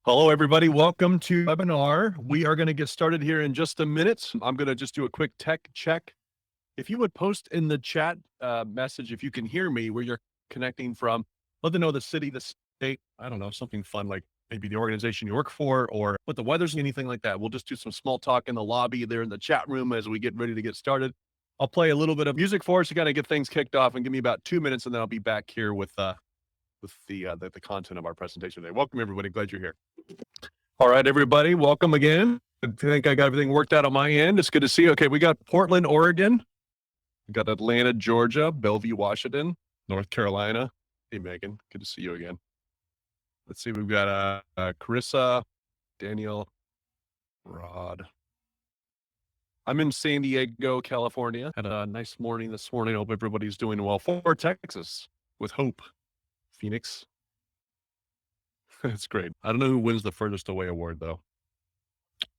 Hello, everybody. Welcome to webinar. We are going to get started here in just a minute. I'm going to just do a quick tech check. If you would post in the chat message, if you can hear me, where you're connecting from, let them know the city, the state, I don't know, something fun like maybe the organization you work for or what the weather's, anything like that. We'll just do some small talk in the lobby there in the chat room as we get ready to get started. I'll play a little bit of music for us to kind of get things kicked off and give me about 2 minutes, and then I'll be back here with the content of our presentation today. Welcome, everybody. Glad you're here. All right, everybody. Welcome again. I think I got everything worked out on my end. It's good to see you. Okay, we got Portland, Oregon. We got Atlanta, Georgia, Bellevue, Washington, North Carolina. Hey, Megan. Good to see you again. Let's see. We've got Carissa, Daniel, Rod. I'm in San Diego, California. Had a nice morning this morning. Hope everybody's doing well. Fort Texas with hope. Phoenix. That's great. I don't know who wins the furthest away award, though.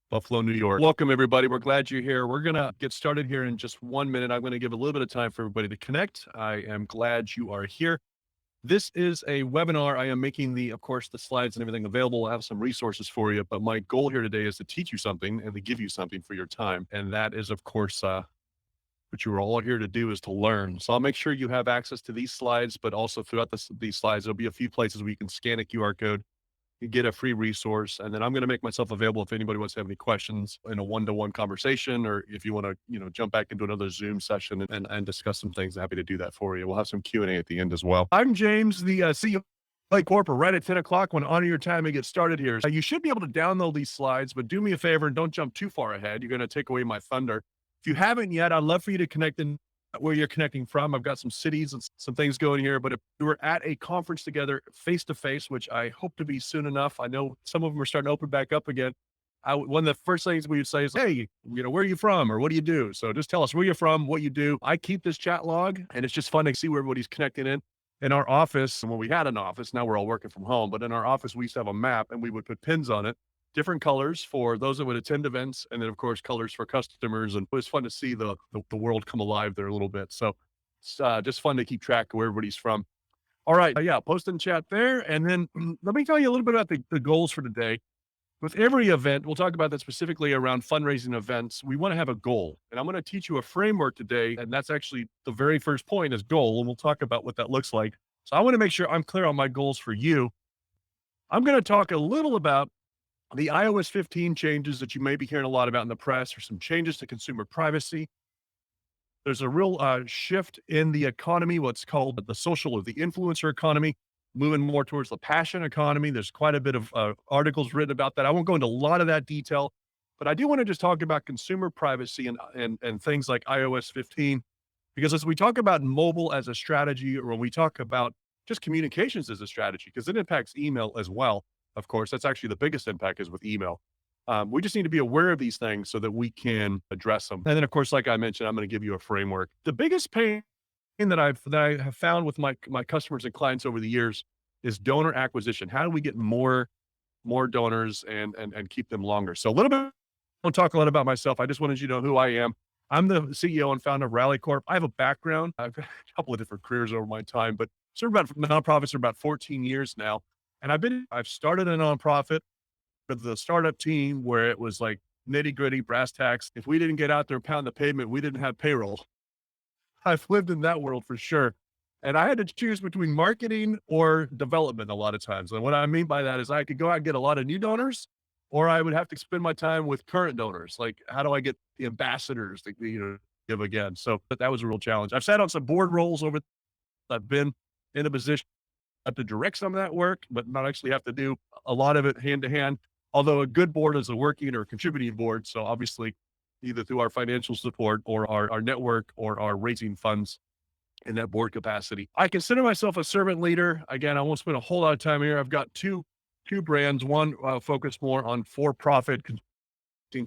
Buffalo, New York. Welcome, everybody. We're glad you're here. We're going to get started here in just 1 minute. I'm going to give a little bit of time for everybody to connect. I am glad you are here. This is a webinar. I am making of course, the slides and everything available. I have some resources for you, but my goal here today is to teach you something and to give you something for your time. And that is, of course, what you are all here to do is to learn. So I'll make sure you have access to these slides, but also throughout these slides, there'll be a few places where you can scan a QR code, you get a free resource, and then I'm going to make myself available if anybody wants to have any questions in a one-to-one conversation, or if you want to, jump back into another Zoom session and discuss some things. Happy to do that for you. We'll have some Q&A at the end as well. I'm James, the CEO of Rally Corp. Right at 10 o'clock. Want to honor your time and get started here. You should be able to download these slides, but do me a favor and don't jump too far ahead. You're going to take away my thunder. If you haven't yet, I'd love for you to connect in where you're connecting from. I've got some cities and some things going here, but if we're at a conference together face to face, which I hope to be soon enough, I know some of them are starting to open back up again. One of the first things we would say is, hey, where are you from? Or what do you do? So just tell us where you're from, what you do. I keep this chat log, and it's just fun to see where everybody's connecting in our office. And when we had an office, now we're all working from home, but in our office, we used to have a map and we would put pins on it. Different colors for those that would attend events, and then of course colors for customers. And it was fun to see the world come alive there a little bit. So it's just fun to keep track of where everybody's from. All right, yeah, post in chat there, and then let me tell you a little bit about the goals for today. With every event, we'll talk about that specifically around fundraising events. We want to have a goal, and I'm going to teach you a framework today, and that's actually the very first point is goal, and we'll talk about what that looks like. So I want to make sure I'm clear on my goals for you. I'm going to talk a little about the iOS 15 changes that you may be hearing a lot about in the press, or some changes to consumer privacy. There's a real shift in the economy, what's called the social or the influencer economy, moving more towards the passion economy. There's quite a bit of articles written about that. I won't go into a lot of that detail, but I do want to just talk about consumer privacy and things like iOS 15, because as we talk about mobile as a strategy, or when we talk about just communications as a strategy, because it impacts email as well. Of course, that's actually the biggest impact is with email. We just need to be aware of these things so that we can address them. And then, of course, like I mentioned, I'm going to give you a framework. The biggest pain that I have found with my customers and clients over the years is donor acquisition. How do we get more donors and keep them longer? So a little bit, I won't talk a lot about myself. I just wanted you to know who I am. I'm the CEO and founder of Rally Corp. I have a background. I've got a couple of different careers over my time, but served about nonprofits for about 14 years now. And I've started a nonprofit with the startup team where it was like nitty-gritty, brass tacks. If we didn't get out there and pound the pavement, we didn't have payroll. I've lived in that world for sure. And I had to choose between marketing or development a lot of times. And what I mean by that is I could go out and get a lot of new donors, or I would have to spend my time with current donors. Like, how do I get the ambassadors to give again? So but that was a real challenge. I've sat on some board roles I've been in a position to direct some of that work, but not actually have to do a lot of it hand to hand. Although a good board is a working or contributing board. So obviously either through our financial support or our network or our raising funds in that board capacity. I consider myself a servant leader. Again, I won't spend a whole lot of time here. I've got two brands, one focused more on for-profit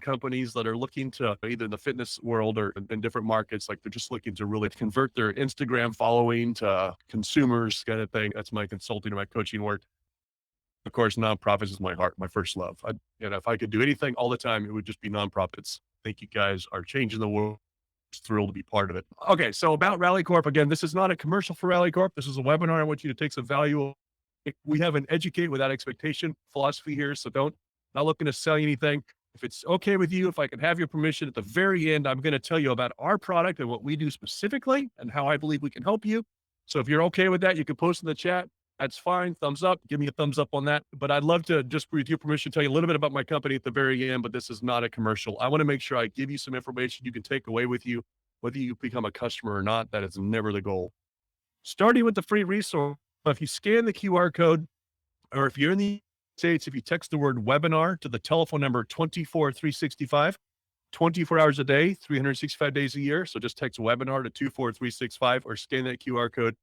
companies that are looking to either in the fitness world or in different markets, like they're just looking to really convert their Instagram following to consumers kind of thing. That's my consulting and my coaching work. Of course, nonprofits is my heart, my first love. If I could do anything all the time, it would just be nonprofits. I think you guys are changing the world. Just thrilled to be part of it. Okay, so about Rally Corp. Again, this is not a commercial for Rally Corp. This is a webinar. I want you to take some value We have an educate without expectation philosophy here. So not looking to sell you anything. If it's okay with you, if I can have your permission at the very end, I'm going to tell you about our product and what we do specifically and how I believe we can help you. So if you're okay with that, you can post in the chat. That's fine. Thumbs up. Give me a thumbs up on that. But I'd love to, just with your permission, tell you a little bit about my company at the very end, but this is not a commercial. I want to make sure I give you some information you can take away with you, whether you become a customer or not. That is never the goal. Starting with the free resource, if you scan the QR code, or if you're in the States, if you text the word webinar to the telephone number 24365, 24 hours a day, 365 days a year. So just text webinar to 24365 or scan that QR code.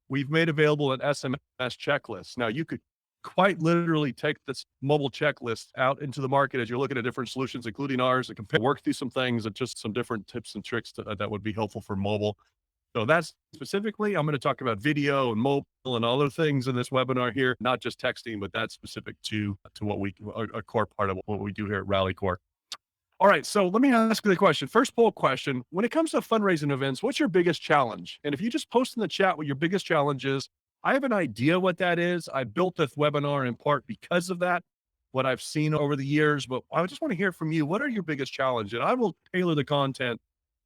We've made available an SMS checklist. Now you could quite literally take this mobile checklist out into the market as you're looking at different solutions, including ours, and compare, work through some things and just some different tips and tricks that would be helpful for mobile. So that's specifically, I'm going to talk about video and mobile and other things in this webinar here, not just texting, but that's specific to what a core part of what we do here at Rally Corp. All right. So let me ask you the question. First poll question. When it comes to fundraising events, what's your biggest challenge? And if you just post in the chat what your biggest challenge is, I have an idea what that is. I built this webinar in part because of that, what I've seen over the years, but I just want to hear from you. What are your biggest challenges? And I will tailor the content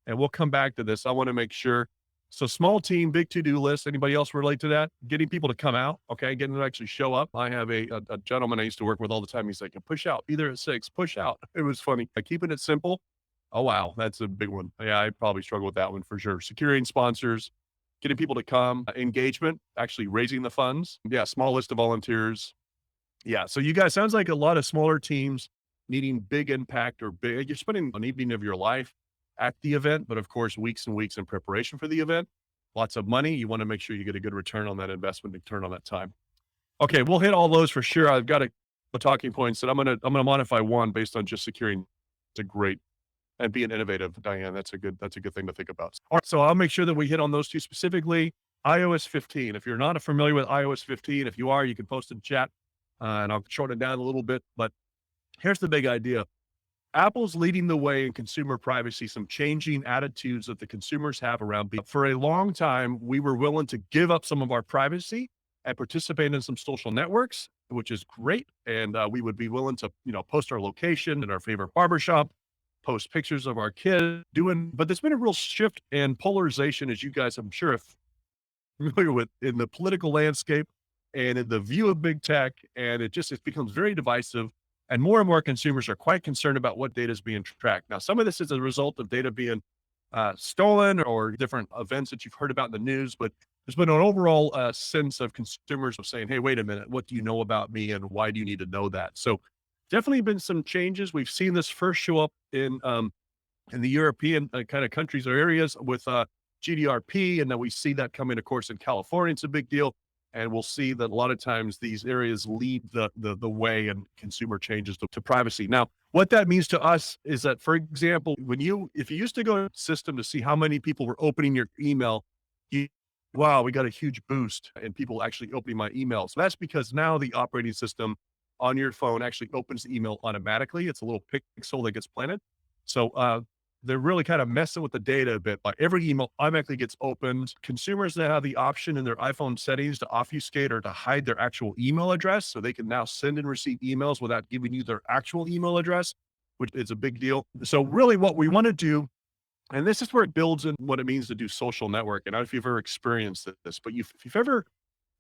and we'll come back to this. I want to make sure. So small team, big to-do list. Anybody else relate to that? Getting people to come out. Okay. Getting them to actually show up. I have a gentleman I used to work with all the time. He's like, push out, be there at 6, push out. It was funny. Keeping it simple. Oh, wow. That's a big one. Yeah. I probably struggle with that one for sure. Securing sponsors, getting people to come, engagement, actually raising the funds. Yeah. Small list of volunteers. Yeah. So you guys, sounds like a lot of smaller teams needing big impact or big, you're spending an evening of your life at the event, but of course, weeks and weeks in preparation for the event, lots of money. You want to make sure you get a good return on that investment, return on that time. Okay. We'll hit all those for sure. I've got a talking points that I'm going to modify one based on just securing. It's a great and being innovative, Diane. That's a good thing to think about. All right. So I'll make sure that we hit on those two specifically. iOS 15. If you're not familiar with iOS 15, if you are, you can post in chat and I'll shorten it down a little bit, but here's the big idea. Apple's leading the way in consumer privacy, some changing attitudes that the consumers have around. For a long time, we were willing to give up some of our privacy and participate in some social networks, which is great. And we would be willing to, post our location and our favorite barbershop, post pictures of our kids but there's been a real shift and polarization, as you guys, I'm sure, if familiar with, in the political landscape and in the view of big tech. And it becomes very divisive. And more consumers are quite concerned about what data is being tracked. Now, some of this is a result of data being stolen or different events that you've heard about in the news, but there's been an overall sense of consumers of saying, hey, wait a minute, what do you know about me and why do you need to know that? So definitely been some changes. We've seen this first show up in the European kind of countries or areas with GDRP, and then we see that coming, of course, in California. It's a big deal. And we'll see that a lot of times these areas lead the way and consumer changes to privacy. Now, what that means to us is that, for example, if you used to go to the system to see how many people were opening your email, wow, we got a huge boost in people actually opening my email. So that's because now the operating system on your phone actually opens the email automatically. It's a little pixel that gets planted. So they're really kind of messing with the data a bit. Like every email automatically gets opened. Consumers now have the option in their iPhone settings to obfuscate or to hide their actual email address. So they can now send and receive emails without giving you their actual email address, which is a big deal. So really what we want to do, and this is where it builds in what it means to do social network. And I don't know if you've ever experienced this, but if you've ever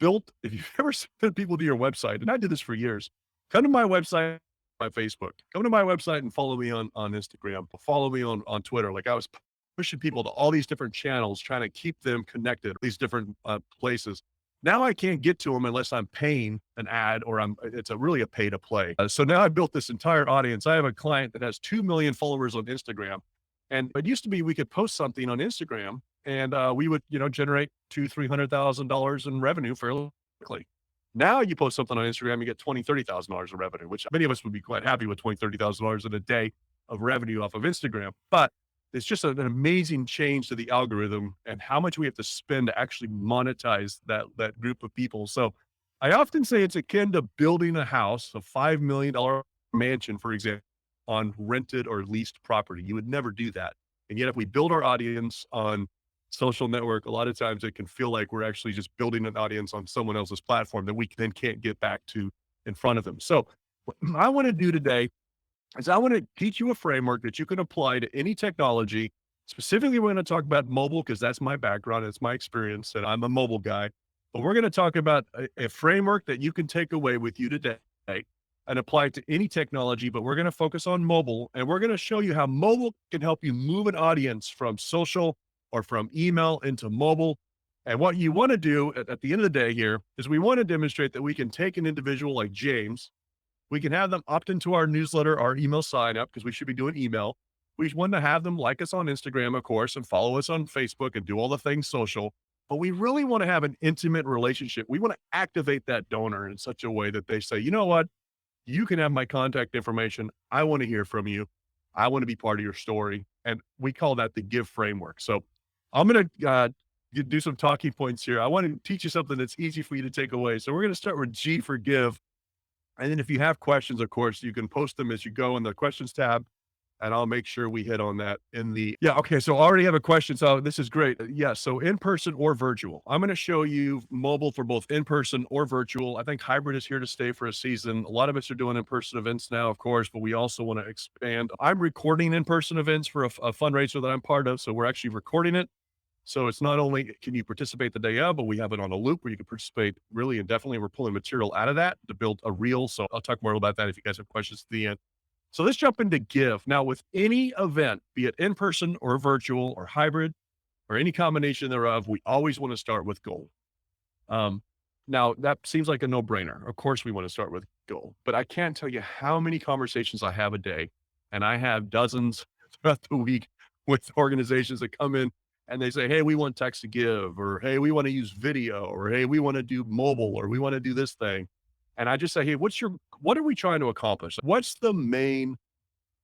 sent people to your website, and I did this for years, come to my website, my Facebook, come to my website and follow me on Instagram, follow me on Twitter. Like I was pushing people to all these different channels, trying to keep them connected, these different places. Now I can't get to them unless I'm paying an ad or it's really a pay to play. So now I built this entire audience. I have a client that has 2 million followers on Instagram. And it used to be we could post something on Instagram and we would, generate $200,000-$300,000 in revenue fairly quickly. Now you post something on Instagram, you get $20,000-$30,000 in revenue, which many of us would be quite happy with $20,000-$30,000 in a day of revenue off of Instagram. But it's just an amazing change to the algorithm and how much we have to spend to actually monetize that group of people. So I often say it's akin to building a house, a $5 million mansion, for example, on rented or leased property. You would never do that. And yet if we build our audience on social network, a lot of times it can feel like we're actually just building an audience on someone else's platform that we then can't get back to in front of them. So what I want to do today is I want to teach you a framework that you can apply to any technology. Specifically, we're going to talk about mobile because that's my background, it's my experience, and I'm a mobile guy. But we're going to talk about a framework that you can take away with you today and apply it to any technology. But we're going to focus on mobile, and we're going to show you how mobile can help you move an audience from social or from email into mobile. And what you want to do at the end of the day here is we want to demonstrate that we can take an individual like James. We can have them opt into our newsletter, our email sign up, because we should be doing email. We want to have them like us on Instagram, of course, and follow us on Facebook and do all the things social. But we really want to have an intimate relationship. We want to activate that donor in such a way that they say, you know what? You can have my contact information. I want to hear from you. I want to be part of your story. And we call that the give framework. So I'm going to do some talking points here. I want to teach you something that's easy for you to take away. So we're going to start with G for give. And then if you have questions, of course, you can post them as you go in the questions tab, and I'll make sure we hit on that in the yeah, okay, so I already have a question, so this is great. Yeah, so in person or virtual. I'm gonna show you mobile for both in person or virtual. I think hybrid is here to stay for a season. A lot of us are doing in-person events now, of course, but we also wanna expand. I'm recording in-person events for a fundraiser that I'm part of, so we're actually recording it. So it's not only can you participate the day of, but we have it on a loop where you can participate really indefinitely. We're pulling material out of that to build a reel. So I'll talk more about that if you guys have questions at the end. So let's jump into give. Now, with any event, be it in person or virtual or hybrid or any combination thereof, we always want to start with goal. Um, Now that seems like a no brainer. Of course, we want to start with goal, but I can't tell you how many conversations I have a day, and I have dozens throughout the week with organizations that come in and they say, hey, we want text to give, or hey, we want to use video, or hey, we want to do mobile, or we want to do this thing. And I just say, hey, what are we trying to accomplish? What's the main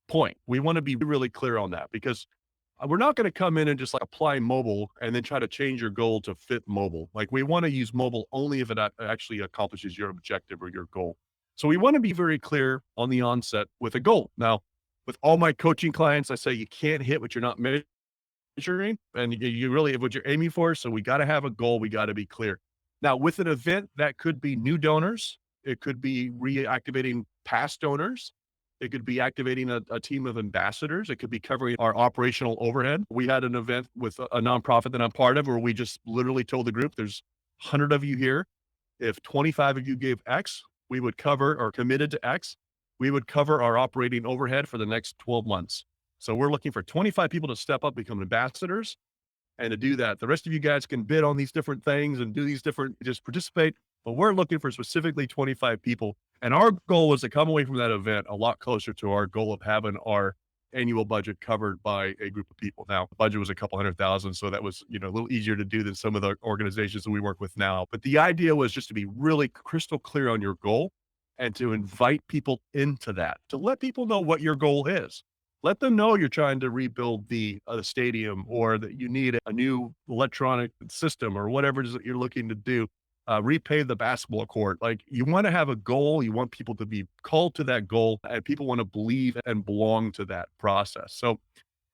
point? We want to be really clear on that because we're not going to come in and just like apply mobile and then try to change your goal to fit mobile. Like we want to use mobile only if it actually accomplishes your objective or your goal. So we want to be very clear on the onset with a goal. Now, with all my coaching clients, I say you can't hit what you're not measuring, and you really have what you're aiming for. So we got to have a goal. We got to be clear. Now, with an event, that could be new donors. It could be reactivating past donors. It could be activating a team of ambassadors. It could be covering our operational overhead. We had an event with a nonprofit that I'm part of where we just literally told the group, there's 100 of you here. If 25 of you gave X, we would cover or committed to X. We would cover our operating overhead for the next 12 months. So we're looking for 25 people to step up, become ambassadors. And to do that, the rest of you guys can bid on these different things and do these different, just participate. But we're looking for specifically 25 people. And our goal was to come away from that event a lot closer to our goal of having our annual budget covered by a group of people. Now, the budget was a couple 100,000. So that was, a little easier to do than some of the organizations that we work with now. But the idea was just to be really crystal clear on your goal and to invite people into that, to let people know what your goal is. Let them know you're trying to rebuild the stadium or that you need a new electronic system or whatever it is that you're looking to do. Repave the basketball court. Like you want to have a goal. You want people to be called to that goal and people want to believe and belong to that process. So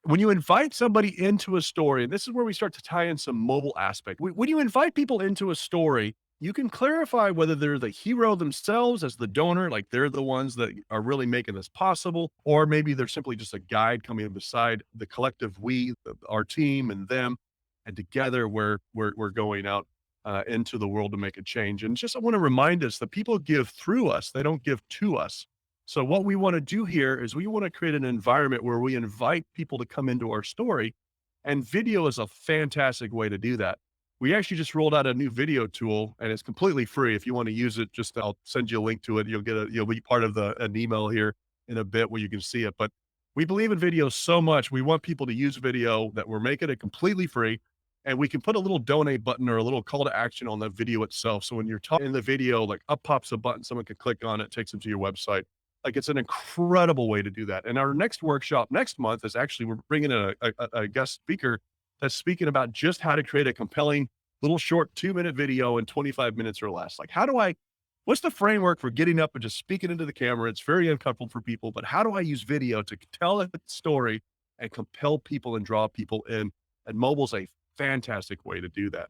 when you invite somebody into a story, and this is where we start to tie in some mobile aspect. When you invite people into a story, you can clarify whether they're the hero themselves as the donor, like they're the ones that are really making this possible, or maybe they're simply just a guide coming beside the collective we, our team and them, and together we're going out into the world to make a change. And just I want to remind us that people give through us, they don't give to us. So what we want to do here is we want to create an environment where we invite people to come into our story, and video is a fantastic way to do that. We actually just rolled out a new video tool and it's completely free. If you want to use it, just I'll send you a link to it. You'll be part of an email here in a bit where you can see it. But we believe in video so much. We want people to use video that we're making it completely free. And we can put a little donate button or a little call to action on the video itself. So when you're talking in the video, like up pops a button, someone can click on it, takes them to your website. Like it's an incredible way to do that. And our next workshop next month is actually, we're bringing in a guest speaker that's speaking about just how to create a compelling little short 2-minute video in 25 minutes or less. Like what's the framework for getting up and just speaking into the camera? It's very uncomfortable for people, but how do I use video to tell a story and compel people and draw people in? And mobile's a fantastic way to do that.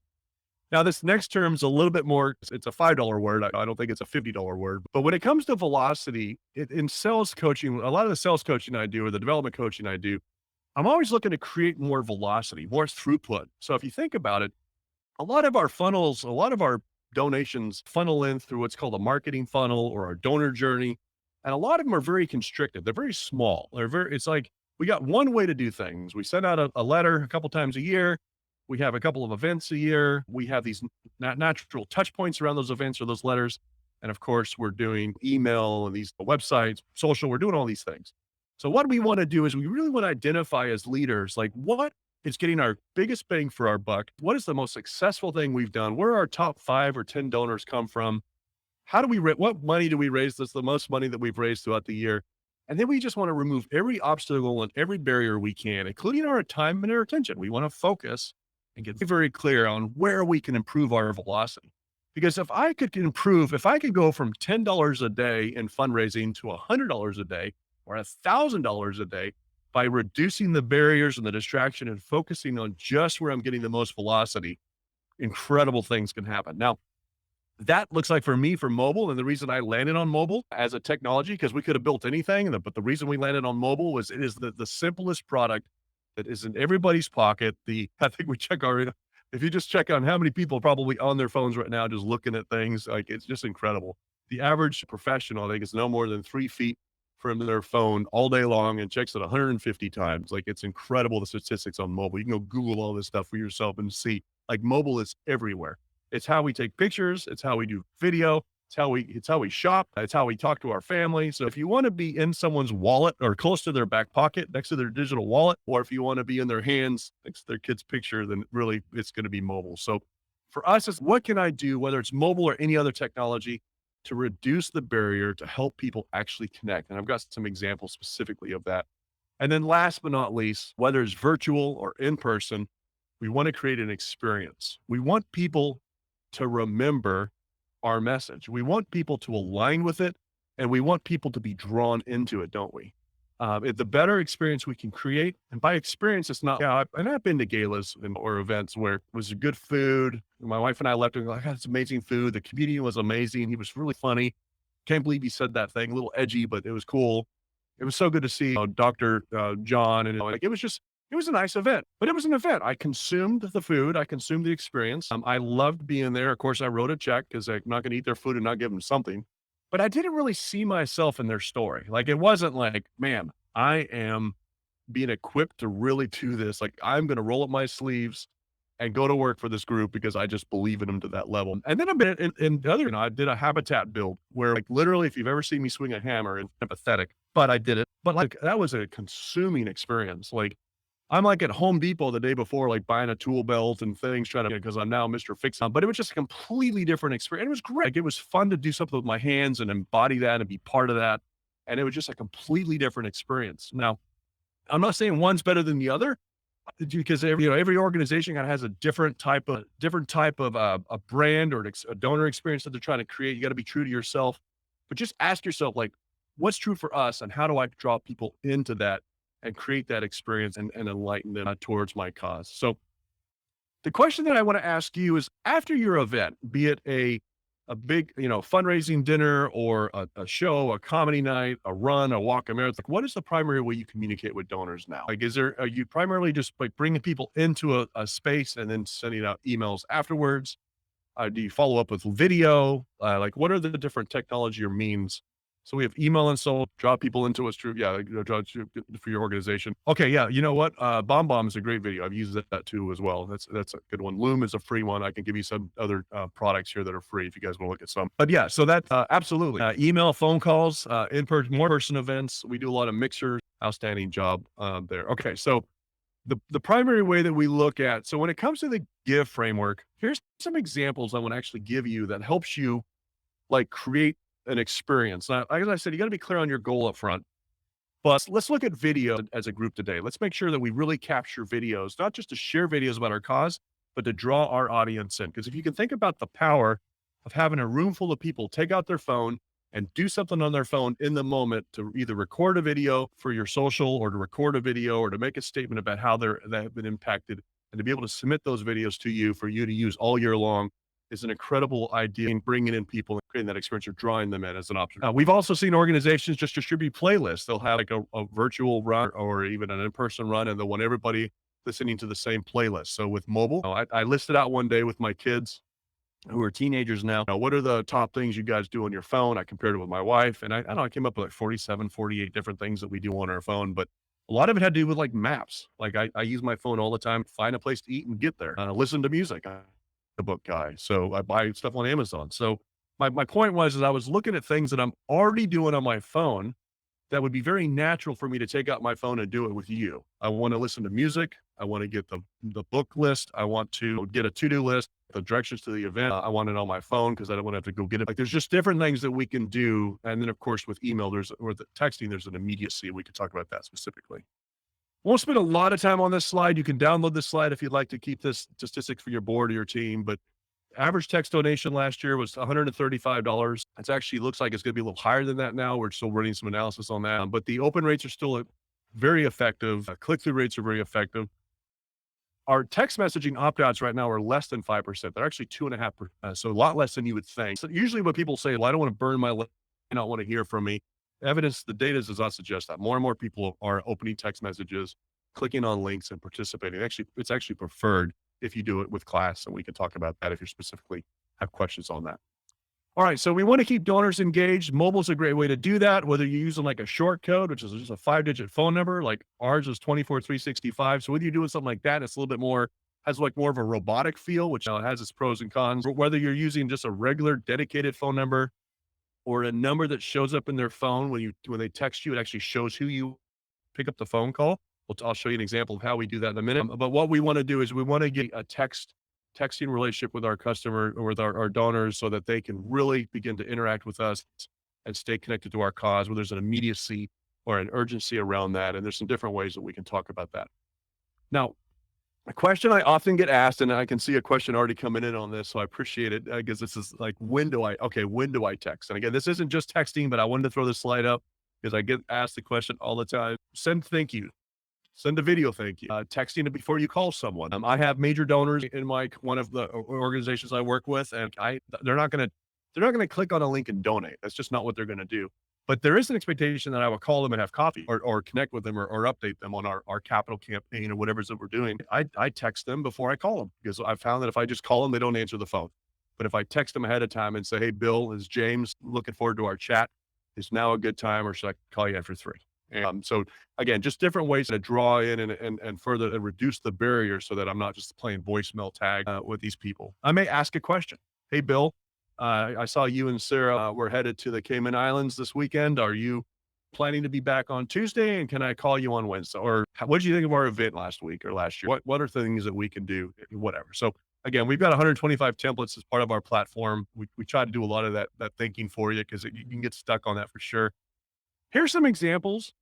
Now, this next term is a little bit more, it's a $5 word. I don't think it's a $50 word. But when it comes to velocity in sales coaching, a lot of the sales coaching I do or the development coaching I do, I'm always looking to create more velocity, more throughput. So if you think about it, a lot of our funnels, a lot of our donations funnel in through what's called a marketing funnel or our donor journey. And a lot of them are very constricted. They're very small. It's like we got one way to do things. We send out a letter a couple times a year. We have a couple of events a year. We have these natural touch points around those events or those letters. And of course, we're doing email and these websites, social, we're doing all these things. So what we want to do is we really want to identify as leaders, like what is getting our biggest bang for our buck? What is the most successful thing we've done? Where our top 5 or 10 donors come from? How do we, what money do we raise? That's the most money that we've raised throughout the year. And then we just want to remove every obstacle and every barrier we can, including our time and our attention. We want to focus and get very clear on where we can improve our velocity. Because if I could go from $10 a day in fundraising to $100 a day or $1,000 a day by reducing the barriers and the distraction and focusing on just where I'm getting the most velocity, incredible things can happen. Now, that looks like for me for mobile. And the reason I landed on mobile as a technology, because we could have built anything, but the reason we landed on mobile was it is the simplest product that is in everybody's pocket. I think if you just check on how many people are probably on their phones right now, just looking at things, like it's just incredible. The average professional, I think, is no more than 3 feet from their phone all day long and checks it 150 times. Like it's incredible, the statistics on mobile. You can go Google all this stuff for yourself and see like mobile is everywhere. It's how we take pictures. It's how we do video. It's how we shop. It's how we talk to our family. So if you want to be in someone's wallet or close to their back pocket next to their digital wallet, or if you want to be in their hands next to their kid's picture, then really it's going to be mobile. So for us, it's what can I do, whether it's mobile or any other technology, to reduce the barrier to help people actually connect. And I've got some examples specifically of that. And then last but not least, whether it's virtual or in person, we want to create an experience. We want people to remember our message. We want people to align with it, and we want people to be drawn into it, don't we? The better experience we can create, and by experience, it's not, I've been to galas or events where it was good food. My wife and I left and like, it's amazing food. The comedian was amazing. He was really funny. Can't believe he said that thing, a little edgy, but it was cool. It was so good to see Dr. John. And like, it was a nice event, but it was an event. I consumed the food. I consumed the experience. I loved being there. Of course, I wrote a check because I'm not going to eat their food and not give them something. But I didn't really see myself in their story. Like, it wasn't like, man, I am being equipped to really do this. Like, I'm going to roll up my sleeves and go to work for this group because I just believe in them to that level. And then I've been in other, I did a habitat build where, like, literally, if you've ever seen me swing a hammer, it's empathetic, but I did it. But like, that was a consuming experience. Like, I'm like at Home Depot the day before, like buying a tool belt and things, trying to, because I'm now Mr. Fix. But it was just a completely different experience. It was great. Like, it was fun to do something with my hands and embody that and be part of that. And it was just a completely different experience. Now, I'm not saying one's better than the other, because every organization kind of has a different type of a brand or a donor experience that they're trying to create. You got to be true to yourself, but just ask yourself, like, what's true for us, and how do I draw people into that and create that experience and enlighten them towards my cause? So the question that I want to ask you is, after your event, be it a big, fundraising dinner or a show, a comedy night, a run, a walk, a marathon, what is the primary way you communicate with donors now? Like, are you primarily just like bringing people into a space and then sending out emails afterwards? Do you follow up with video? Like, what are the different technology or means? So we have email and so draw people into what's true. Yeah, draw for your organization. Okay, yeah, you know what? Bomb is a great video. I've used that too as well. That's a good one. Loom is a free one. I can give you some other products here that are free if you guys want to look at some. But yeah, so that absolutely email, phone calls, more person events. We do a lot of mixers. Outstanding job there. Okay, so the primary way that we look at, so when it comes to the GIVE framework, here's some examples I want to actually give you that helps you like create an experience. Now, as I said, you got to be clear on your goal up front, but let's look at video as a group today. Let's make sure that we really capture videos, not just to share videos about our cause, but to draw our audience in. Because if you can think about the power of having a room full of people take out their phone and do something on their phone in the moment, to either record a video for your social or to record a video or to make a statement about how they have been impacted and to be able to submit those videos to you for you to use all year long is an incredible idea in bringing in people and creating that experience or drawing them in as an option. We've also seen organizations just distribute playlists. They'll have like a virtual run or even an in-person run, and they'll want everybody listening to the same playlist. So with mobile, I listed out one day with my kids who are teenagers now. What are the top things you guys do on your phone? I compared it with my wife, and I don't know, I came up with like 47, 48 different things that we do on our phone, but a lot of it had to do with like maps. Like I use my phone all the time, find a place to eat and get there, listen to music. I'm a book guy, so I buy stuff on Amazon. So my point was, is I was looking at things that I'm already doing on my phone that would be very natural for me to take out my phone and do it with you. I want to listen to music. I want to get the book list. I want to get a to-do list, the directions to the event. I want it on my phone because I don't want to have to go get it. Like there's just different things that we can do. And then of course with email, or the texting, there's an immediacy. We could talk about that specifically. Won't spend a lot of time on this slide. You can download this slide if you'd like to keep this statistic for your board or your team, but average text donation last year was $135. It actually looks like it's going to be a little higher than that now. We're still running some analysis on that, but the open rates are still very effective. Click-through rates are very effective. Our text messaging opt-outs right now are less than 5%. They're actually 2.5%, so a lot less than you would think. So usually when people say, well, I don't want to burn my list, I don't want to hear from me. Evidence, the data does not suggest that. More and more people are opening text messages, clicking on links and participating. Actually, it's actually preferred if you do it with class, and we can talk about that if you specifically have questions on that. All right, so we want to keep donors engaged. Mobile is a great way to do that, whether you're using like a short code, which is just a 5-digit phone number, like ours is 24365. So whether you're doing something like that, it's a little bit more, has like more of a robotic feel, which has its pros and cons. But whether you're using just a regular dedicated phone number or a number that shows up in their phone when they text you, it actually shows who you pick up the phone call. I'll show you an example of how we do that in a minute. But what we want to do is we want to get a texting relationship with our customer or with our donors so that they can really begin to interact with us and stay connected to our cause, where there's an immediacy or an urgency around that. And there's some different ways that we can talk about that. Now, a question I often get asked, and I can see a question already coming in on this, so I appreciate it, because this is like, when do I text? And again, this isn't just texting, but I wanted to throw this slide up because I get asked the question all the time. Send thank you. Send a video thank you. Texting it before you call someone. I have major donors in one of the organizations I work with, and they're not gonna click on a link and donate. That's just not what they're gonna do. But there is an expectation that I will call them and have coffee or connect with them or update them on our capital campaign or whatever it is that we're doing. I text them before I call them because I've found that if I just call them, they don't answer the phone. But if I text them ahead of time and say, hey, Bill, is James looking forward to our chat? Is now a good time, or should I call you after 3? So again, just different ways to draw in and further and reduce the barrier so that I'm not just playing voicemail tag with these people. I may ask a question. Hey, Bill, I saw you and Sarah were headed to the Cayman Islands this weekend. Are you planning to be back on Tuesday? And can I call you on Wednesday? Or what did you think of our event last week or last year? What are things that we can do? Whatever. So again, we've got 125 templates as part of our platform. We try to do a lot of that thinking for you because you can get stuck on that for sure. Here's some examples.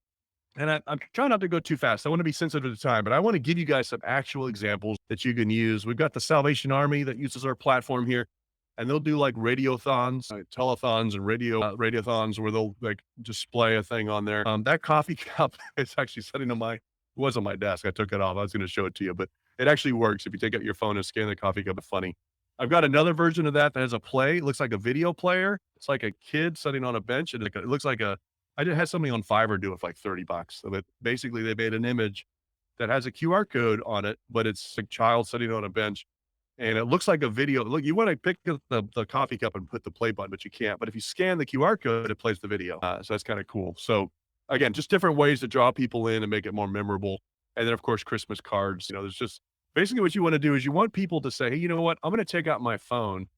And I'm trying not to go too fast. I want to be sensitive to time, but I want to give you guys some actual examples that you can use. We've got the Salvation Army that uses our platform here, and they'll do like radiothons, telethons and radiothons where they'll like display a thing on there. That coffee cup is actually sitting it was on my desk. I took it off. I was going to show it to you, but it actually works. If you take out your phone and scan the coffee cup, it's funny. I've got another version of that has a play. It looks like a video player. It's like a kid sitting on a bench, and it looks like I did have somebody on Fiverr do it for like $30. So basically they made an image that has a QR code on it, but it's a child sitting on a bench and it looks like a video. Look, you want to pick the coffee cup and put the play button, but you can't. But if you scan the QR code, it plays the video. So that's kind of cool. So again, just different ways to draw people in and make it more memorable. And then of course, Christmas cards, there's just basically what you want to do is you want people to say, hey, you know what? I'm going to take out my phone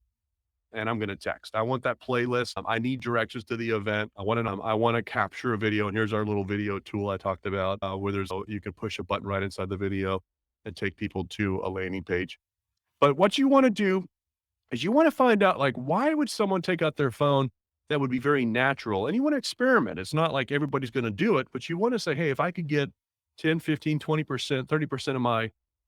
and I'm going to text. I want that playlist. I need directions to the event. I want to capture a video. And here's our little video tool I talked about, where you can push a button right inside the video and take people to a landing page. But what you want to do is you want to find out, like, why would someone take out their phone? That would be very natural. And you want to experiment. It's not like everybody's going to do it, but you want to say, hey, if I could get 10, 15, 20%, 30%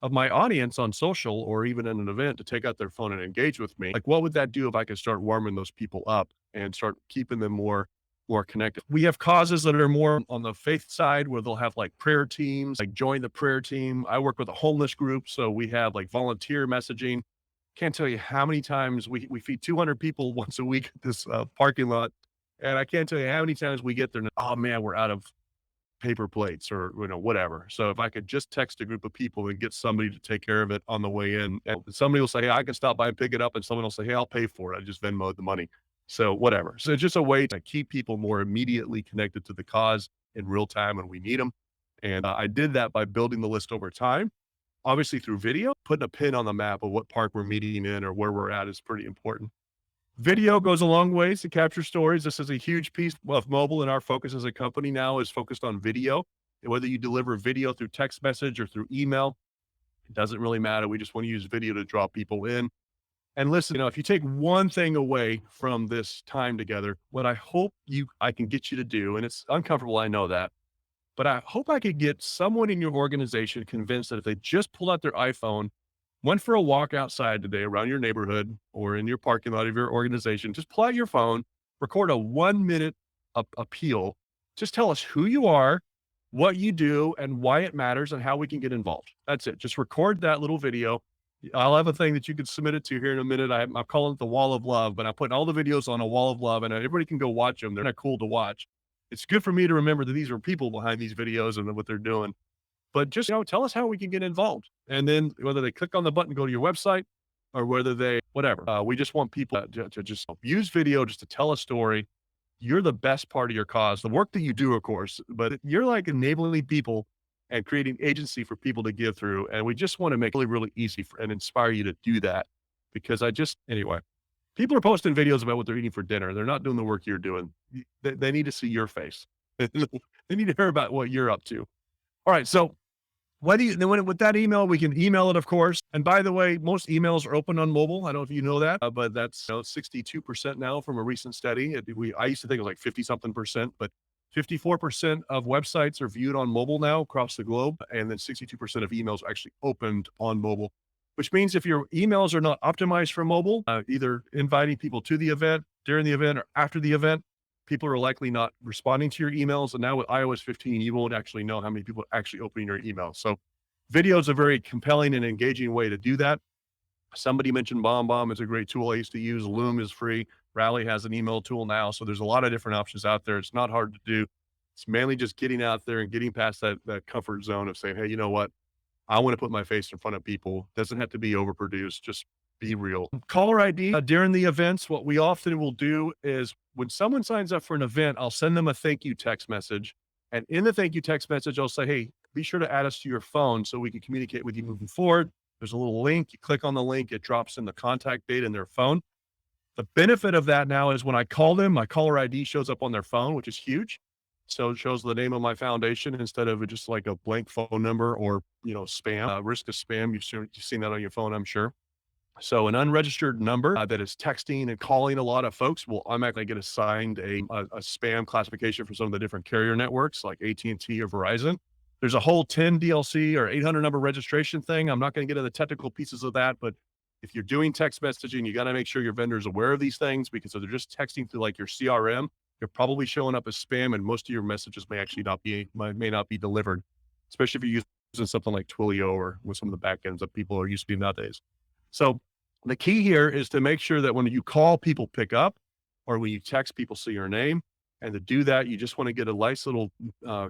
of my audience on social or even in an event to take out their phone and engage with me, like what would that do if I could start warming those people up and start keeping them more more connected. We have causes that are more on the faith side where they'll have like prayer teams, like join the prayer team. I work with a homeless group. So we have like volunteer messaging. Can't tell you how many times we feed 200 people once a week at this parking lot. And I can't tell you how many times we get there and, oh man, we're out of paper plates or, whatever. So if I could just text a group of people and get somebody to take care of it on the way in, and somebody will say, hey, I can stop by and pick it up. And someone will say, hey, I'll pay for it. I just Venmoed the money. So whatever. So it's just a way to keep people more immediately connected to the cause in real time when we need them. And I did that by building the list over time. Obviously through video, putting a pin on the map of what park we're meeting in or where we're at is pretty important. Video goes a long ways to capture stories. This is a huge piece of mobile, and our focus as a company now is focused on video. And whether you deliver video through text message or through email, it doesn't really matter. We just want to use video to draw people in. And listen, if you take one thing away from this time together, what I hope I can get you to do, and it's uncomfortable, I know that, but I hope I could get someone in your organization convinced that if they just pulled out their iPhone, went for a walk outside today around your neighborhood or in your parking lot of your organization, just pull out your phone, record a 1 minute appeal. Just tell us who you are, what you do, and why it matters and how we can get involved. That's it. Just record that little video. I'll have a thing that you can submit it to here in a minute. I'm calling it the wall of love, but I'm putting all the videos on a wall of love and everybody can go watch them. They're not cool to watch. It's good for me to remember that these are people behind these videos and what they're doing. But just, tell us how we can get involved. And then whether they click on the button, go to your website, or whether they, whatever. We just want people to just use video just to tell a story. You're the best part of your cause. The work that you do, of course, but you're like enabling people and creating agency for people to give through. And we just want to make it really, really easy and inspire you to do that. Because anyway, people are posting videos about what they're eating for dinner. They're not doing the work you're doing. They need to see your face. They need to hear about what you're up to. All right. So with that email, we can email it, of course. And by the way, most emails are open on mobile. I don't know if you know that, but that's 62% now from a recent study. I used to think it was like 50 something percent, but 54% of websites are viewed on mobile now across the globe. And then 62% of emails are actually opened on mobile, which means if your emails are not optimized for mobile, either inviting people to the event, during the event, or after the event, people are likely not responding to your emails. And now with iOS 15, you won't actually know how many people are actually opening your emails. So video is a very compelling and engaging way to do that. Somebody mentioned BombBomb is a great tool I used to use. Loom is free. Rally has an email tool now. So there's a lot of different options out there. It's not hard to do. It's mainly just getting out there and getting past that comfort zone of saying, hey, you know what? I want to put my face in front of people. Doesn't have to be overproduced. Just be real. Caller ID during the events. What we often will do is when someone signs up for an event, I'll send them a thank you text message. And in the thank you text message, I'll say, hey, be sure to add us to your phone so we can communicate with you moving forward. There's a little link. You click on the link. It drops in the contact data in their phone. The benefit of that now is when I call them, my caller ID shows up on their phone, which is huge. So it shows the name of my foundation instead of just like a blank phone number or, spam, risk of spam. You've seen that on your phone, I'm sure. So an unregistered number that is texting and calling a lot of folks will automatically get assigned a spam classification for some of the different carrier networks like AT&T or Verizon. There's a whole 10 DLC or 800 number registration thing. I'm not going to get into the technical pieces of that, but if you're doing text messaging, you got to make sure your vendor is aware of these things because if they're just texting through like your CRM, you're probably showing up as spam and most of your messages may actually may not be delivered, especially if you're using something like Twilio or with some of the backends that people are used to nowadays. So the key here is to make sure that when you call, people pick up, or when you text, people see your name. And to do that, you just want to get a nice little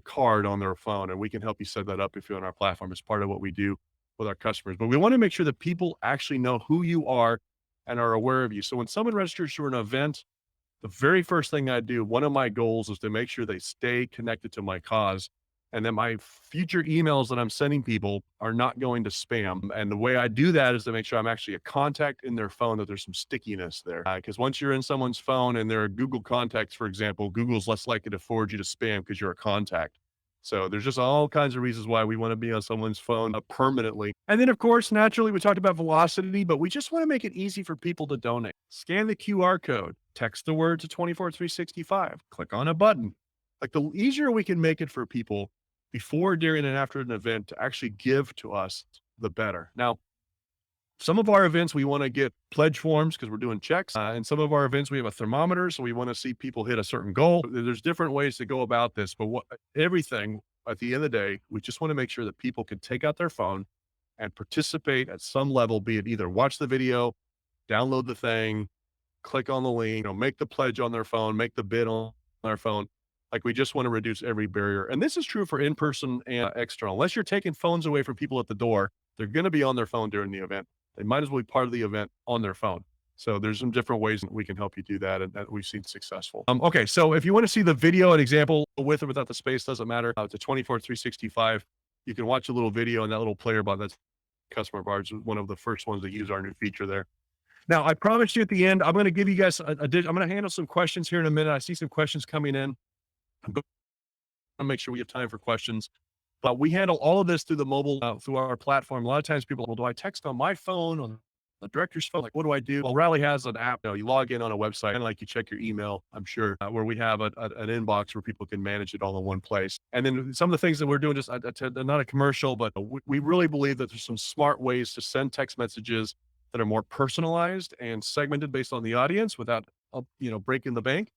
card on their phone, and we can help you set that up if you're on our platform. It's part of what we do with our customers. But we want to make sure that people actually know who you are and are aware of you. So when someone registers for an event, the very first thing I do, one of my goals is to make sure they stay connected to my cause and that my future emails that I'm sending people are not going to spam. And the way I do that is to make sure I'm actually a contact in their phone, that there's some stickiness there. Because once you're in someone's phone and they're Google contacts, for example, Google's less likely to forward you to spam because you're a contact. So there's just all kinds of reasons why we want to be on someone's phone permanently. And then, of course, naturally, we talked about velocity, but we just want to make it easy for people to donate. Scan the QR code, text the word to 24365, click on a button. Like the easier we can make it for people before, during, and after an event to actually give to us, the better. Now, Some of our events, we want to get pledge forms because we're doing checks. And some of our events, we have a thermometer. So we want to see people hit a certain goal. There's different ways to go about this, but everything at the end of the day, we just want to make sure that people can take out their phone and participate at some level, be it either watch the video, download the thing, click on the link, make the pledge on their phone, make the bid on their phone. Like, we just want to reduce every barrier. And this is true for in-person and external. Unless you're taking phones away from people at the door, they're going to be on their phone during the event. They might as well be part of the event on their phone. So there's some different ways that we can help you do that, and that we've seen successful. Okay, so if you want to see the video, an example with or without the space, doesn't matter. It's a 24/365. You can watch a little video and that little player button. That's customer of ours, one of the first ones to use our new feature there. Now, I promised you at the end, I'm going to give you guys I'm going to handle some questions here in a minute. I see some questions coming in. I'm going to make sure we have time for questions. But we handle all of this through the mobile, through our platform. A lot of times people, well, do I text on my phone, on the director's phone? Like, what do I do? Well, Rally has an app. You log in on a website, and like you check your email, I'm sure, where we have an inbox where people can manage it all in one place. And then some of the things that we're doing, just not a commercial, but we really believe that there's some smart ways to send text messages that are more personalized and segmented based on the audience without, breaking the bank.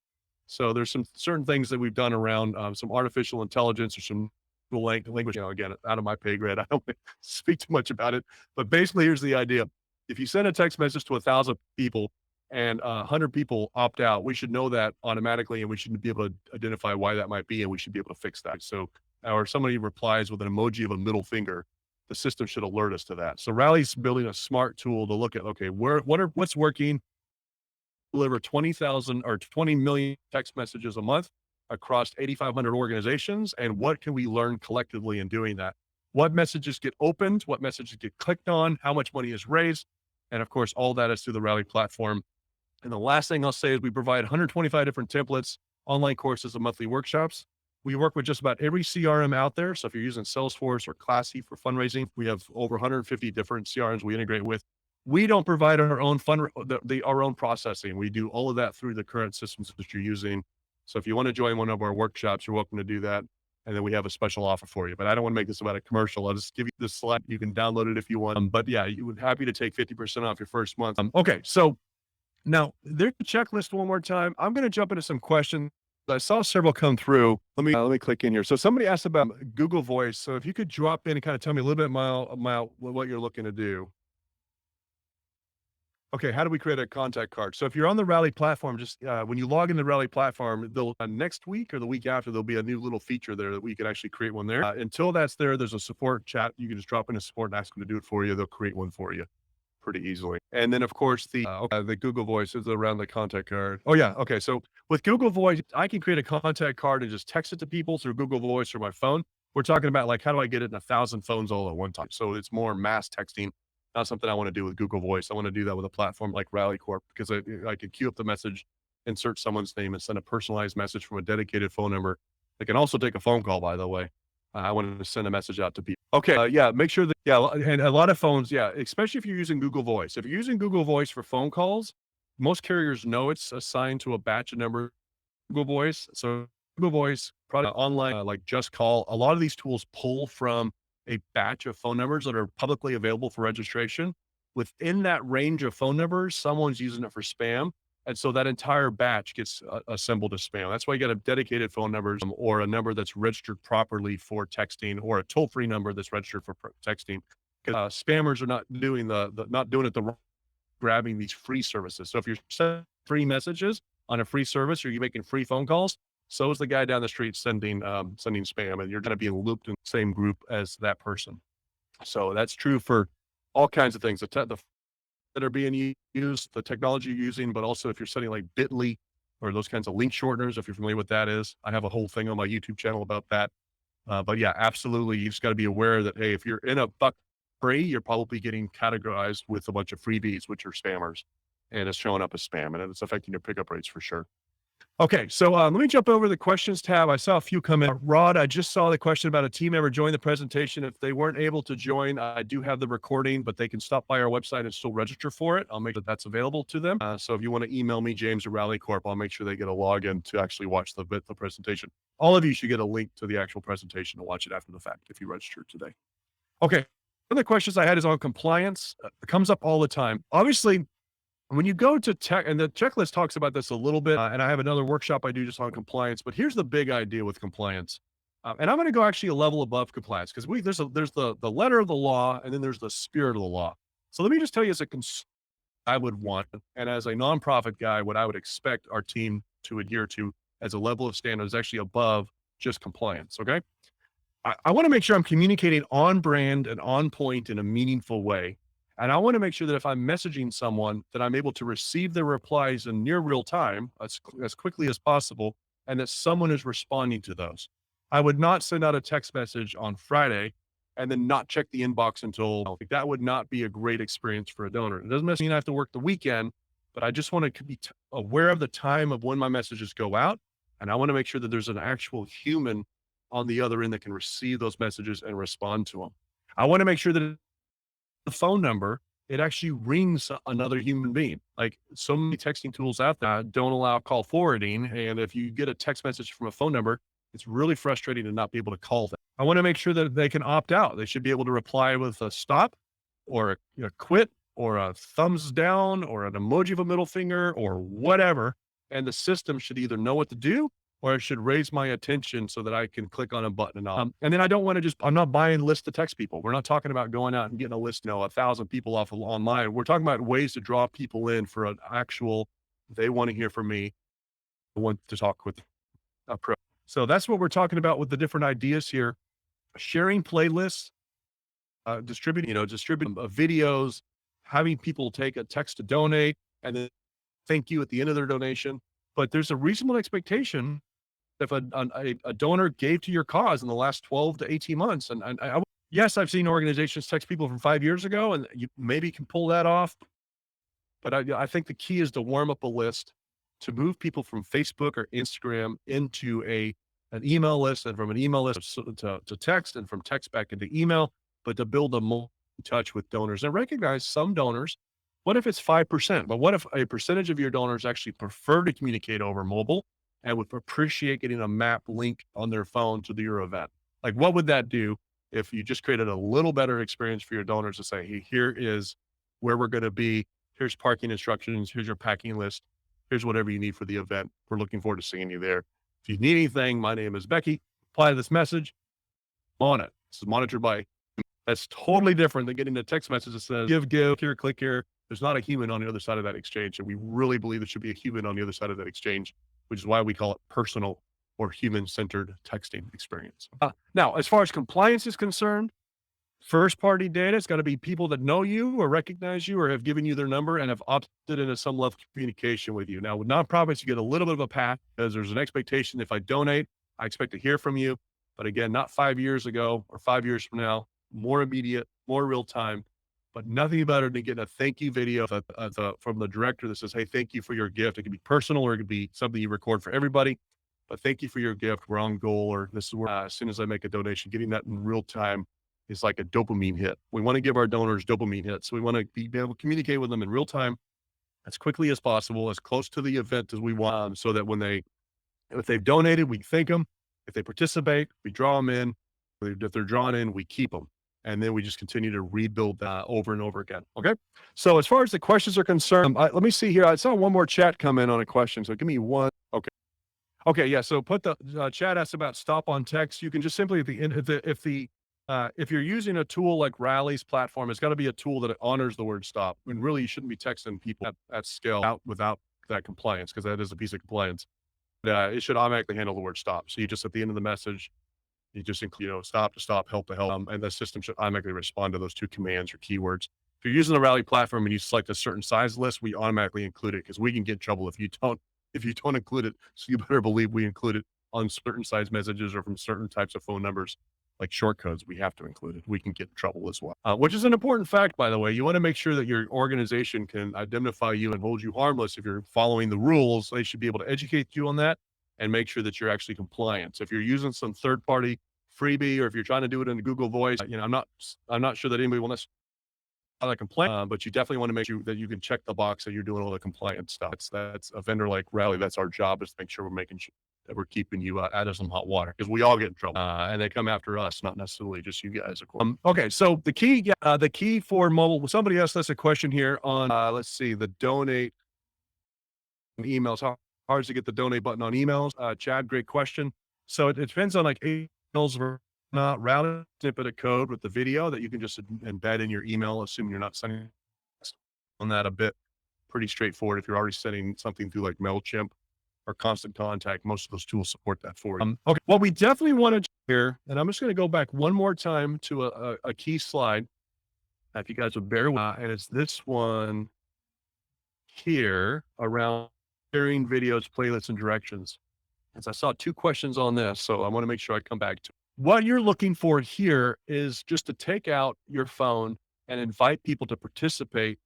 So there's some certain things that we've done around some artificial intelligence or some language, again, out of my pay grade. I don't speak too much about it, but basically here's the idea. If you send a text message to 1,000 people and 100 people opt out, we should know that automatically, and we should be able to identify why that might be, and we should be able to fix that. So, or somebody replies with an emoji of a middle finger, the system should alert us to that. So Rally's building a smart tool to look at, okay, what's working, deliver 20,000 or 20 million text messages a month across 8,500 organizations. And what can we learn collectively in doing that? What messages get opened? What messages get clicked on? How much money is raised? And of course, all that is through the Rally platform. And the last thing I'll say is we provide 125 different templates, online courses, and monthly workshops. We work with just about every CRM out there. So if you're using Salesforce or Classy for fundraising, we have over 150 different CRMs we integrate with. We don't provide our own our own processing. We do all of that through the current systems that you're using. So if you want to join one of our workshops, you're welcome to do that. And then we have a special offer for you. But I don't want to make this about a commercial. I'll just give you this slide. You can download it if you want. But yeah, you would happy to take 50% off your first month. Okay, so now there's the checklist one more time. I'm going to jump into some questions. I saw several come through. Let me click in here. So somebody asked about Google Voice. So if you could drop in and kind of tell me a little bit about what you're looking to do. Okay, how do we create a contact card? So if you're on the Rally platform, just when you log in the Rally platform, next week or the week after, there'll be a new little feature there that we can actually create one there. Until that's there, there's a support chat. You can just drop in a support and ask them to do it for you. They'll create one for you pretty easily. And then of course the Google Voice is around the contact card. Oh yeah, okay. So with Google Voice, I can create a contact card and just text it to people through Google Voice or my phone. We're talking about like, how do I get it in 1,000 phones all at one time? So it's more mass texting. Not something I want to do with Google Voice. I want to do that with a platform like Rally Corp because I can queue up the message, insert someone's name, and send a personalized message from a dedicated phone number. They can also take a phone call, by the way. I wanted to send a message out to people. Okay, yeah, make sure that, and a lot of phones, especially if you're using Google Voice. If you're using Google Voice for phone calls, most carriers know it's assigned to a batch of number Google Voice. So Google Voice, product online, like Just Call, a lot of these tools pull from a batch of phone numbers that are publicly available for registration. Within that range of phone numbers, someone's using it for spam. And so that entire batch gets assembled as spam. That's why you got a dedicated phone numbers or a number that's registered properly for texting or a toll-free number that's registered for texting. Spammers are not doing grabbing these free services. So if you're sending free messages on a free service or you're making free phone calls, so is the guy down the street sending spam, and you're going to be looped in the same group as that person. So that's true for all kinds of things that are being used, the technology you're using, but also if you're setting like Bitly or those kinds of link shorteners, if you're familiar with that is. I have a whole thing on my YouTube channel about that. But yeah, absolutely. You just got to be aware that, hey, if you're in a buck free, you're probably getting categorized with a bunch of freebies, which are spammers, and it's showing up as spam, and it's affecting your pickup rates for sure. Okay, so let me jump over the questions tab. I saw a few come in. Rod, I just saw the question about a team member joining the presentation. If they weren't able to join, I do have the recording, but they can stop by our website and still register for it. I'll make sure that's available to them. So if you want to email me, James or Rally Corp, I'll make sure they get a login to actually watch the presentation. All of you should get a link to the actual presentation to watch it after the fact if you register today. Okay, One of the questions I had is on compliance. It comes up all the time. Obviously, when you go to tech, and the checklist talks about this a little bit, and I have another workshop I do just on compliance. But here's the big idea with compliance, and I'm going to go actually a level above compliance because there's the letter of the law, and then there's the spirit of the law. So let me just tell you, I would want, and as a nonprofit guy, what I would expect our team to adhere to as a level of standard is actually above just compliance. Okay. I want to make sure I'm communicating on brand and on point in a meaningful way. And I want to make sure that if I'm messaging someone, that I'm able to receive their replies in near real time, as quickly as possible, and that someone is responding to those. I would not send out a text message on Friday and then not check the inbox until like, that would not be a great experience for a donor. It doesn't mean I have to work the weekend, but I just want to be aware of the time of when my messages go out. And I want to make sure that there's an actual human on the other end that can receive those messages and respond to them. I want to make sure that the phone number, it actually rings another human being. Like so many texting tools out there don't allow call forwarding. And if you get a text message from a phone number, it's really frustrating to not be able to call them. I want to make sure that they can opt out. They should be able to reply with a stop or a quit or a thumbs down or an emoji of a middle finger or whatever. And the system should either know what to do or it should raise my attention so that I can click on a button and then I don't want to I'm not buying lists to text people. We're not talking about going out and getting a list, 1,000 people off of online. We're talking about ways to draw people in for an actual, they want to hear from me. I want to talk with a pro. So that's what we're talking about with the different ideas here. Sharing playlists, distributing videos, having people take a text to donate and then thank you at the end of their donation. But there's a reasonable expectation if a donor gave to your cause in the last 12 to 18 months. Yes, I've seen organizations text people from 5 years ago, and you maybe can pull that off. But I think the key is to warm up a list, to move people from Facebook or Instagram into an email list, and from an email list to text, and from text back into email, but to build a more touch with donors and recognize some donors. What if it's 5%? But what if a percentage of your donors actually prefer to communicate over mobile and would appreciate getting a map link on their phone to your event? Like, what would that do if you just created a little better experience for your donors to say, hey, here is where we're going to be. Here's parking instructions. Here's your packing list. Here's whatever you need for the event. We're looking forward to seeing you there. If you need anything, my name is Becky. Apply this message on it. This is monitored by. That's totally different than getting a text message that says, give here, click here. There's not a human on the other side of that exchange. And we really believe there should be a human on the other side of that exchange, which is why we call it personal or human-centered texting experience. Now, as far as compliance is concerned, first-party data, it's got to be people that know you or recognize you or have given you their number and have opted into some level of communication with you. Now, with nonprofits, you get a little bit of a path because there's an expectation. If I donate, I expect to hear from you. But again, not 5 years ago or 5 years from now, more immediate, more real time. But nothing better than getting a thank you video from the director that says, hey, thank you for your gift. It could be personal or it could be something you record for everybody. But thank you for your gift. We're on goal. Or this is where as soon as I make a donation, getting that in real time is like a dopamine hit. We want to give our donors dopamine hits. So we want to be able to communicate with them in real time as quickly as possible, as close to the event as we want, so that if they've donated, we thank them. If they participate, we draw them in. If they're drawn in, we keep them. And then we just continue to rebuild that over and over again. Okay. So as far as the questions are concerned, let me see here. I saw one more chat come in on a question. So give me one. Okay. Okay. Yeah. So put the chat asks about stop on text. You can just simply at the end, if you're using a tool like Rally's platform, it's got to be a tool that honors the word stop. And really, you shouldn't be texting people at scale without that compliance, because that is a piece of compliance. It should automatically handle the word stop. So you just, at the end of the message, you just include, stop to stop, help to help, and the system should automatically respond to those two commands or keywords. If you're using the Rally platform and you select a certain size list, we automatically include it, because we can get in trouble if you don't include it. So you better believe we include it on certain size messages or from certain types of phone numbers, like short codes. We have to include it. We can get in trouble as well, which is an important fact, by the way. You want to make sure that your organization can identify you and hold you harmless if you're following the rules. They should be able to educate you on that and make sure that you're actually compliant. So if you're using some third-party freebie, or if you're trying to do it in Google Voice, I'm not sure that anybody will necessarily complain, but you definitely want to make sure that you can check the box that you're doing all the compliance stuff. That's a vendor like Rally. That's our job, is to make sure we're making sure that we're keeping you out of some hot water because we all get in trouble and they come after us, not necessarily just you guys. Of course. Okay, so the key for mobile. Somebody asked us a question here on let's see, the donate emails. How hard is to get the donate button on emails? Chad, great question. So it depends on like emails or not. Rally snippet of code with the video that you can just embed in your email, assuming you're not sending on that a bit. Pretty straightforward. If you're already sending something through like MailChimp or Constant Contact, most of those tools support that for you. Okay, what we definitely want to do here, and I'm just going to go back one more time to a key slide. If you guys would bear with, and it's this one here around sharing videos, playlists, and directions. As I saw two questions on this, so I want to make sure I come back to what you're looking for here is just to take out your phone and invite people to participate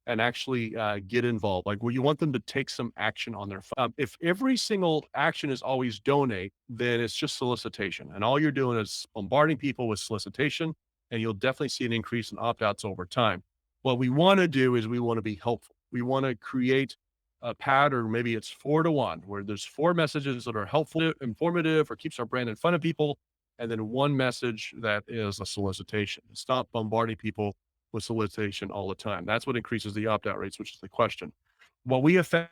and actually get involved. Like, well, you want them to take some action on their phone. If every single action is always donate, then it's just solicitation. And all you're doing is bombarding people with solicitation, and you'll definitely see an increase in opt-outs over time. What we want to do is we want to be helpful. We want to create a pattern, maybe it's 4-to-1, where there's 4 messages that are helpful, informative, or keeps our brand in front of people, and then 1 message that is a solicitation. Stop bombarding people with solicitation all the time. That's what increases the opt-out rates, which is the question. What we have found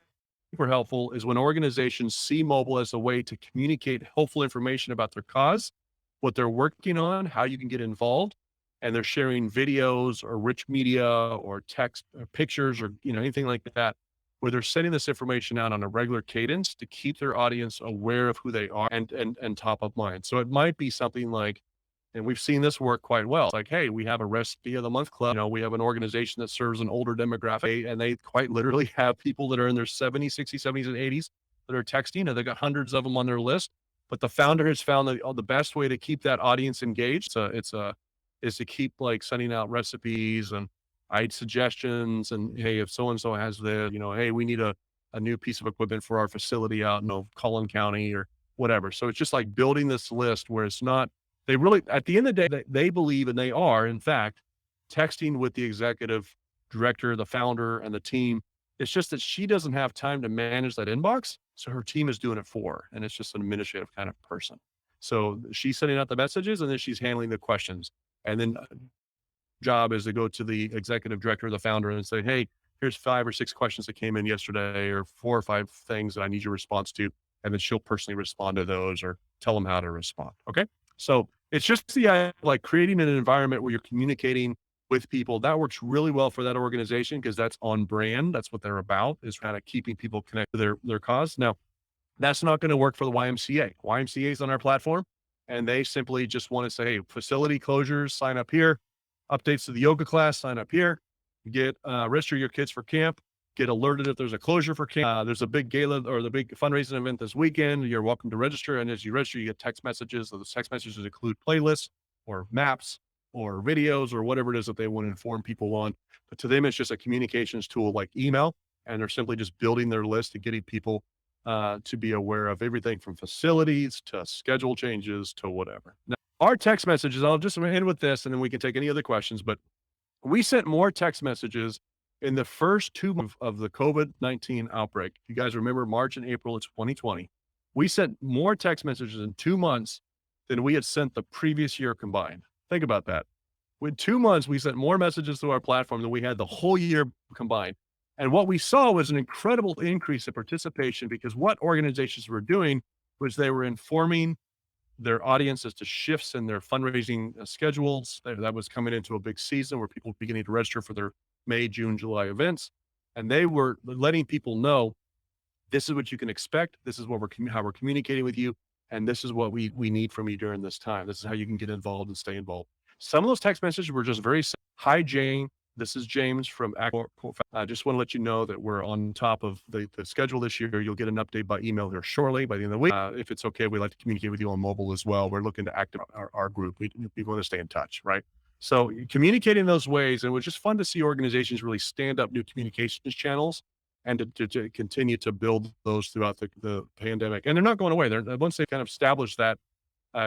super helpful is when organizations see mobile as a way to communicate helpful information about their cause, what they're working on, how you can get involved, and they're sharing videos or rich media or text or pictures or anything like that, where they're sending this information out on a regular cadence to keep their audience aware of who they are and top of mind. So it might be something like, and we've seen this work quite well. It's like, hey, we have a recipe of the month club. We have an organization that serves an older demographic, and they quite literally have people that are in their 70s, 60s, 70s, and 80s that are texting, and they've got hundreds of them on their list. But the founder has found that the best way to keep that audience engaged, is to keep like sending out recipes and suggestions, and hey, if so and so has this, hey, we need a new piece of equipment for our facility out in Cullen County or whatever. So it's just like building this list where it's not. They really, at the end of the day, they believe, and they are, in fact, texting with the executive director, the founder, and the team. It's just that she doesn't have time to manage that inbox. So her team is doing it for her. And it's just an administrative kind of person. So she's sending out the messages and then she's handling the questions. And then job is to go to the executive director, the founder, and say, hey, here's 5 or 6 questions that came in yesterday, or 4 or 5 things that I need your response to. And then she'll personally respond to those or tell them how to respond. Okay. So it's just the idea of like creating an environment where you're communicating with people. That works really well for that organization because that's on brand. That's what they're about, is kind of keeping people connected to their cause. Now, that's not going to work for the YMCA. YMCA is on our platform, and they simply just want to say, hey, facility closures, sign up here. Updates to the yoga class, sign up here. Get register your kids for camp. Get alerted if there's a closure for camp. There's a big gala or the big fundraising event this weekend. You're welcome to register. And as you register, you get text messages. So those text messages include playlists or maps or videos or whatever it is that they want to inform people on. But to them, it's just a communications tool like email. And they're simply just building their list and getting people to be aware of everything from facilities to schedule changes to whatever. Now, our text messages, I'll just end with this and then we can take any other questions. But we sent more text messages in the first 2 months of the COVID-19 outbreak. If you guys remember March and April of 2020, we sent more text messages in 2 months than we had sent the previous year combined. Think about that. In 2 months, we sent more messages to our platform than we had the whole year combined. And what we saw was an incredible increase in participation because what organizations were doing was they were informing their audience as to shifts in their fundraising schedules. That was coming into a big season where people were beginning to register for their May, June, July events. And they were letting people know, this is what you can expect. This is what how we're communicating with you. And this is what we need from you during this time. This is how you can get involved and stay involved. Some of those text messages were just very simple. Hi, Jane. This is James from I just want to let you know that we're on top of the schedule this year. You'll get an update by email here shortly by the end of the week. If it's okay, we'd like to communicate with you on mobile as well. We're looking to activate our group. We want to stay in touch, right? So communicating those ways, and it was just fun to see organizations really stand up new communications channels and to continue to build those throughout the pandemic. And they're not going away. Once they kind of establish that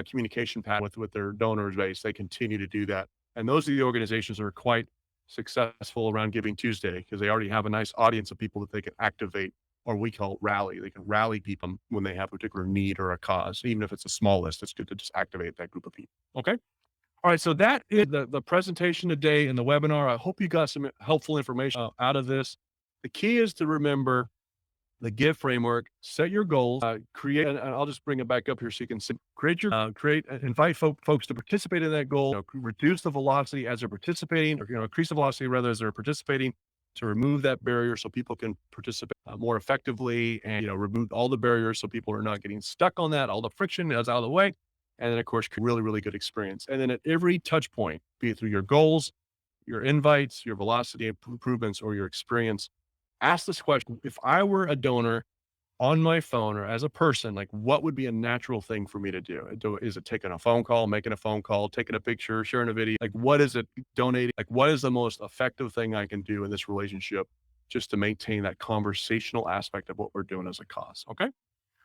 communication path with their donors base, they continue to do that. And those are the organizations that are quite successful around Giving Tuesday because they already have a nice audience of people that they can activate or we call rally. They can rally people when they have a particular need or a cause. Even if it's a small list, it's good to just activate that group of people. Okay. All right. So that is the presentation today in the webinar. I hope you got some helpful information out of this. The key is to remember the GIVE framework, set your goals, create, and I'll just bring it back up here so you can see, invite folks to participate in that goal, reduce the velocity as they're participating, or, increase the velocity rather as they're participating, to remove that barrier so people can participate more effectively, and, remove all the barriers so people are not getting stuck on that, all the friction is out of the way. And then of course, really, really good experience. And then at every touch point, be it through your goals, your invites, your velocity improvements, or your experience, ask this question: if I were a donor on my phone or as a person, like, what would be a natural thing for me to do? Is it taking a phone call, making a phone call, taking a picture, sharing a video? Like, what is it? Donating? Like, what is the most effective thing I can do in this relationship just to maintain that conversational aspect of what we're doing as a cause? Okay.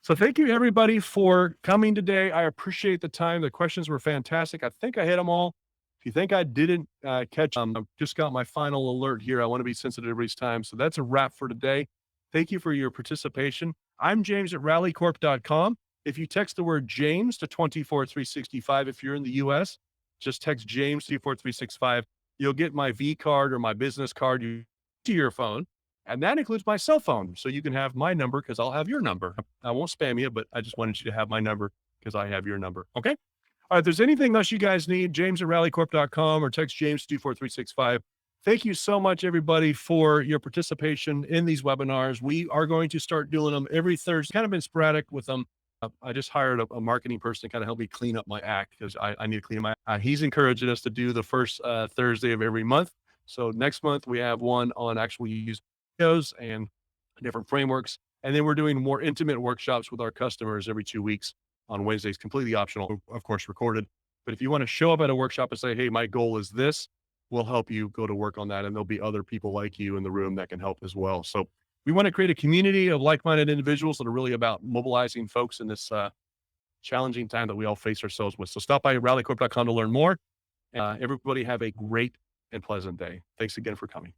So thank you everybody for coming today. I appreciate the time. The questions were fantastic. I think I hit them all. If you think I didn't catch, I just got my final alert here. I want to be sensitive to everybody's time. So that's a wrap for today. Thank you for your participation. I'm James at rallycorp.com. If you text the word James to 24365, if you're in the US, just text James 24365. You'll get my V card or my business card to your phone. And that includes my cell phone. So you can have my number because I'll have your number. I won't spam you, but I just wanted you to have my number because I have your number. Okay. All right. If there's anything else you guys need, James at rallycorp.com or text James 24365. Thank you so much, everybody, for your participation in these webinars. We are going to start doing them every Thursday. Kind of been sporadic with them. I just hired a marketing person to kind of help me clean up my act because I need to clean my act. He's encouraging us to do the first Thursday of every month. So next month we have one on actual use videos and different frameworks. And then we're doing more intimate workshops with our customers every 2 weeks on Wednesdays, completely optional, of course, recorded. But if you want to show up at a workshop and say, hey, my goal is this, we'll help you go to work on that. And there'll be other people like you in the room that can help as well. So we want to create a community of like-minded individuals that are really about mobilizing folks in this challenging time that we all face ourselves with. So stop by rallycorp.com to learn more. Everybody have a great and pleasant day. Thanks again for coming.